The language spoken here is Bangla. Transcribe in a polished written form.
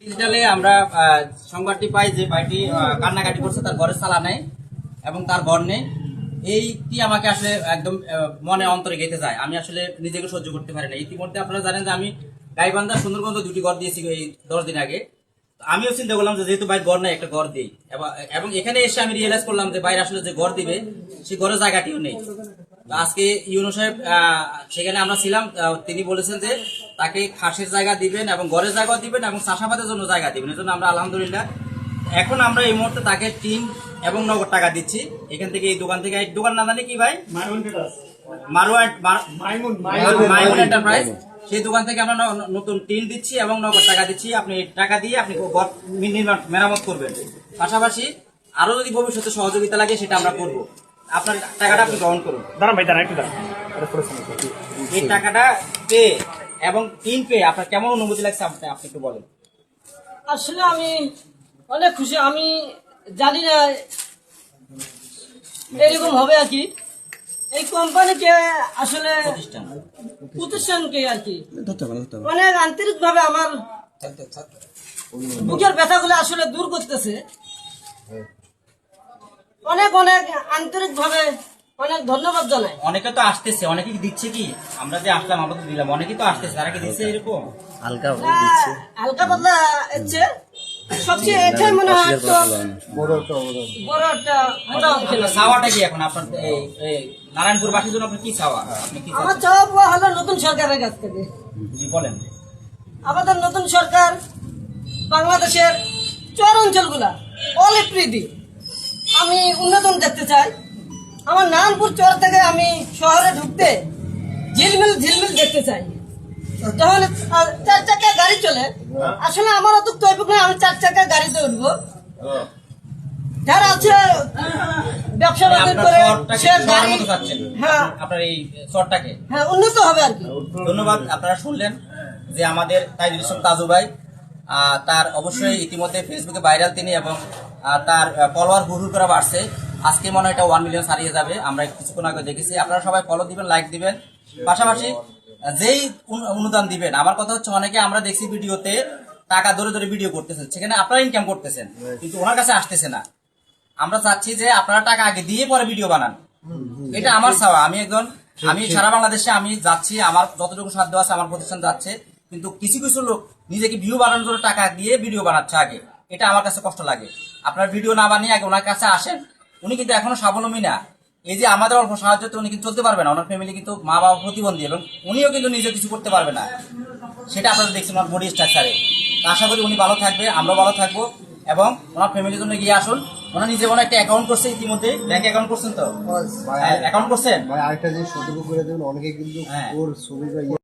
ডিজিটালে আমরা সংবাদটি পাই যে ভাইটি কান্নাকাটি করছে, তার ঘরের চালা নেই এবং তার ঘর নেই। এইটি আমাকে আসলে একদম মনে অন্তরে গেঁথে যায়। আমি আসলে নিজেকে সহ্য করতে পারি না। ইতিমধ্যে আপনারা জানেন যে আমি গাইবান্ধা সুন্দরগঞ্জ 2টি ঘর দিয়েছি এই 10 দিন আগে। আমিও চিন্তা করলাম যে যেহেতু ভাই ঘর নেই, একটা ঘর দিই। এবং এখানে এসে আমি রিয়েলাইজ করলাম যে ভাইয়ের আসলে যে ঘর দিবে সেই ঘরের জায়গাটিও নেই। আজকে ইউনো সাহেব সেখানে আমরা ছিলাম, তিনি বলেছেন যে তাকে খাসের জায়গা দিবেন এবং ঘরের জায়গা দিবেন এবং চাষাবাদের জন্য জায়গা দিবেন। এজন্য আমরা আলহামদুলিল্লাহ এখন আমরা এই মুহূর্তে তাকে টিন এবং নগদ টাকা দিচ্ছি। এখান থেকে এই দোকান থেকে, এক দোকান না জানি কি ভাই, মাইমুন এন্টারপ্রাইজ, সেই দোকান থেকে আমরা নতুন টিন দিচ্ছি এবং নগদ টাকা দিচ্ছি। আপনি টাকা দিয়ে আপনি ঘর মেরামত করবেন। পাশাপাশি আরো যদি ভবিষ্যতে সহযোগিতা লাগে সেটা আমরা করব। আপনার টাকাটা আপনি গ্রহণ করুন। এই টাকাটা পেয়ে এবং টিন পেয়ে আপনার কেমন অনুভূতি লাগছে আপনি একটু বলেন। আসলে আমি অনেক খুশি। আমি জানি না এরকম হবে আর কি। এই কোম্পানিকে আসলে প্রতিষ্ঠানকে আর কি অনেক আন্তরিক ভাবে আমার বুকের ব্যথাগুলো আসলে দূর করতেছে। অনেক অনেক আন্তরিক ভাবে অনেক ধন্যবাদ জানাই। অনেকে তো আসতেছে, অনেকে কি দিচ্ছে কি? আমরা যে আসলাম আমরা তো দিলাম, অনেকে তো আসতেছে, তারা কি দিচ্ছে এরকম হালকা পাতলা হচ্ছে। সবচেয়ে এটাই মনে হয় তো বড় একটা চাওয়াটা কি এখন আপনার নারায়ণপুর বাসীর জন্য আপনার কি চাওয়া? আপনি কি আমার চাওয়া হলো নতুন সরকারের কাছ থেকে। জি বলেন। আমাদের নতুন সরকার বাংলাদেশের চর অঞ্চলগুলা অলিপ্রিদি আমি উন্নতন দেখতে চাই। আমার নারায়ণপুর চর থেকে আমি শহরে ঢুকতে ঝিলমিল ঝিলমিল দেখতে চাই। যখন 4 চাকা গাড়ি চলে, আসলে আমার অত তৈরি নয় আমি 4 চাকা গাড়িতে উঠবো। যারা আছে ব্যবসা বাণিজ্য করে সে গাড়ি, হ্যাঁ আপনার এই চরটাকে হ্যাঁ উন্নত হবে আর কি। ধন্যবাদ। আপনারা শুনলেন যে আমাদের তাইজুল ইসলাম তাজু ভাই, তার অবশ্যই ইতিমধ্যে ফেসবুকে ভাইরাল তিনি এবং তার ফলোয়ার হুড় করে বাড়ছে। আজকে মনে হয় এটা 1 মিলিয়ন ছাড়িয়ে যাবে। আমরা কিছুক্ষণ আগে দেখেছি। আপনারা সবাই ফলো দিবেন, লাইক দিবেন, পাশাপাশি যেই অনুদান দিবেন। আমার কথা হচ্ছে অনেকে আমরা দেখছি ভিডিওতে টাকা ধরে ধরে ভিডিও করতেছেন, সেখানে আপনারা ইনকাম করতেছেন কিন্তু ওনার কাছে আসতেছে না। আমরা চাচ্ছি যে আপনারা টাকা আগে দিয়ে পরে ভিডিও বানান। এটা আমার চাওয়া। আমি সারা বাংলাদেশে আমি যাচ্ছি, আমার যতটুকু সাধ্য আছে আমার প্রতিষ্ঠান যাচ্ছে, কিন্তু কিছু কিছু লোক নিজেকে ভিউ বানানোর জন্য টাকা দিয়ে ভিডিও বানাচ্ছে আগে। এটা আমার কাছে কষ্ট লাগে। আপনার ভিডিও না বানিয়ে আগে ওনার কাছে আসেন। উনি কিন্তু এখনো স্বাবলম্বী না। এই যে আমাদের অল্প সাহায্যতে উনি কিন্তু চলতে পারবে না। ওনার ফ্যামিলি কিন্তু মা বাবা প্রতিবন্ধী এবং উনিও কিন্তু নিজে কিছু করতে পারবে না। সেটা আপনারা দেখছেন ওনার বডি স্ট্রাকচারে। আশা করি উনি ভালো থাকবে, আমরা ভালো থাকবো এবং ওনার ফ্যামিলির জন্য এগিয়ে আসুন। ওনার নিজে কোনো একটা অ্যাকাউন্ট করছে ইতিমধ্যে, ব্যাংক অ্যাকাউন্ট করছেন তো? অ্যাকাউন্ট করছেন? আরেকটা জিনিস সতর্ক করে দেবেন, অনেকে কিন্তু ওর ছবি